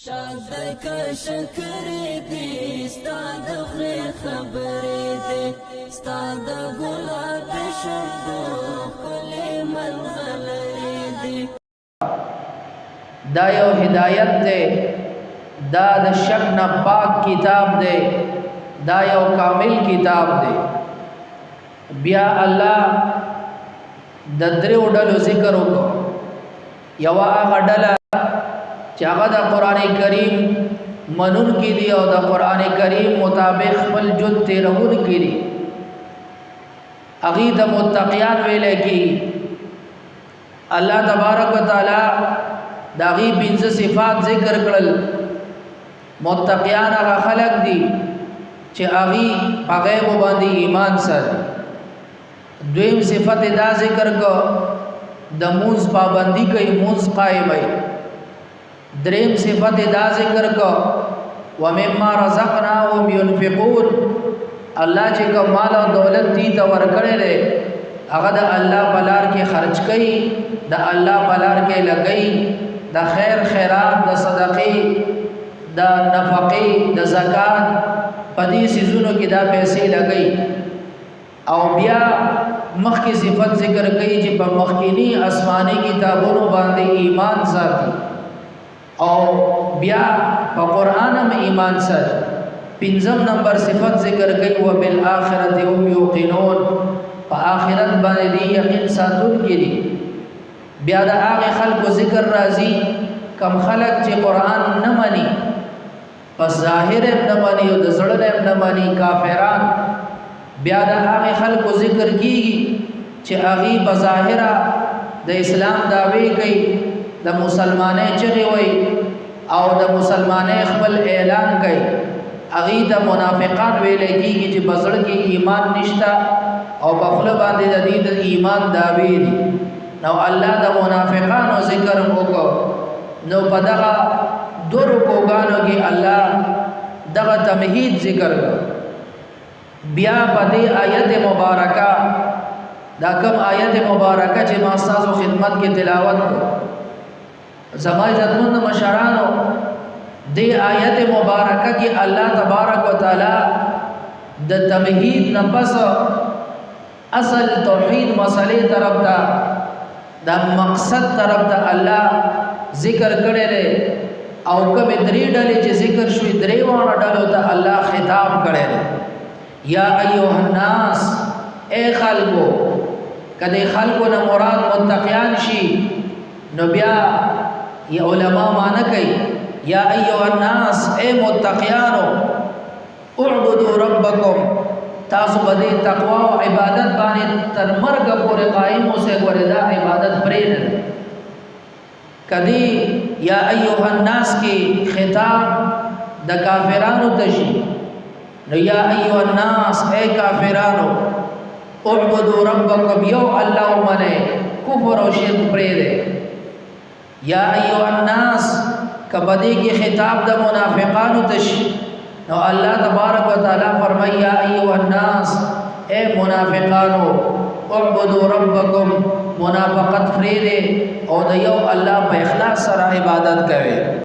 شادك شکرې دي ستاد خیر خبرې دي ستاد ګلاب شګو کله منغلرې دي دا یو هدایت ده دا د شک نه پاک کتاب ده دا یو کامل کتاب ده بیا الله د درو ډلو ذکر وکړو یو هغه ډله چې هغه د قران کریم منون کې دی او د قران کریم مطابق خپل جد تیرون کې دی هغه د متقیان ویل کې الله تبارک وتعالى داغي پنځه صفات ذکر کړل متقیان هغه خلق دي چې هغه په غیب باندې ایمان سره دویم صفت دا ذکر کو د مونږ پابندي کوي مونږ قائم وي دریم صفت دا ذکر کو ومما رزقناهم ينفقون الله چې کوم مال او دولت دي ته ورکړي لري هغه د الله بلار کې خرج کوي د الله بلار کې لګي د خیر خیرات د صدقې د نفقې د زکات پدې سيزونو کې دا پیسې لګي او بیا مخکې صفت ذکر کوي چې په مخکینی آسماني کتابونو باندې ایمان ساتي او بیا په قران هم ایمان سره پنځم نمبر صفت ذکر کوي او بالآخرت هم یوقنون په آخرت باندې یقین ساتل کړي بیا د هغه خلکو ذکر راځي کم خلک چې قران نه مانی پس ظاهر نه مانی او د زړه نه مانی کافران بیا د هغه خلکو ذکر کیږي چې هغه بظاهره د اسلام دعوی کوي د مسلمانۍ چغې وای او د مسلمانۍ خپل اعلان کوي هغه د منافقان ویل کیږي چې بزړه کې ایمان نشتا او په خپل باندې د دې د ایمان دعوی دي نو الله د منافقانو ذکر وکړو نو په دغه دورو کوګانو کې الله دغه تمهید ذکر کړ بیا په دې آیت مبارکه دا کوم آیت مبارکه چې ما تاسو خدمت کې تلاوت کړ زمای عزتمن مشرانو دې آیت مبارکه کې الله تبارک وتعالى د تمهید نه پس اصل توحید مسلې طرف ته دا مقصد طرف ته الله ذکر کړي لري او کوم درې ډلې چې ذکر شوې درې وانه ډلو ته الله خطاب کړي لري یا ایها الناس اے خلقو کله خلقو نه مراد متقیان شي نو بیا یا علماء معنی کوي یا ایها الناس اے متقیانو اعبدوا ربکم تاسو باندې تقوا او عبادت باندې تر مرګ پورې قائم اوسه وردا عبادت پرې نه کدی یا ایها الناس کی خطاب د کافرانو ته شي نو یا ایها الناس اے کافرانو اعبدوا ربکم یو الله منه کفر او شرک پرې ده یا ایها الناس کبدی کی خطاب د منافقانو ته شي نو الله تبارک وتعالى فرمایا یا ایها الناس اے منافقانو اعبدوا ربکم منافقت فریده او د یو الله په اخلاص سره عبادت کوي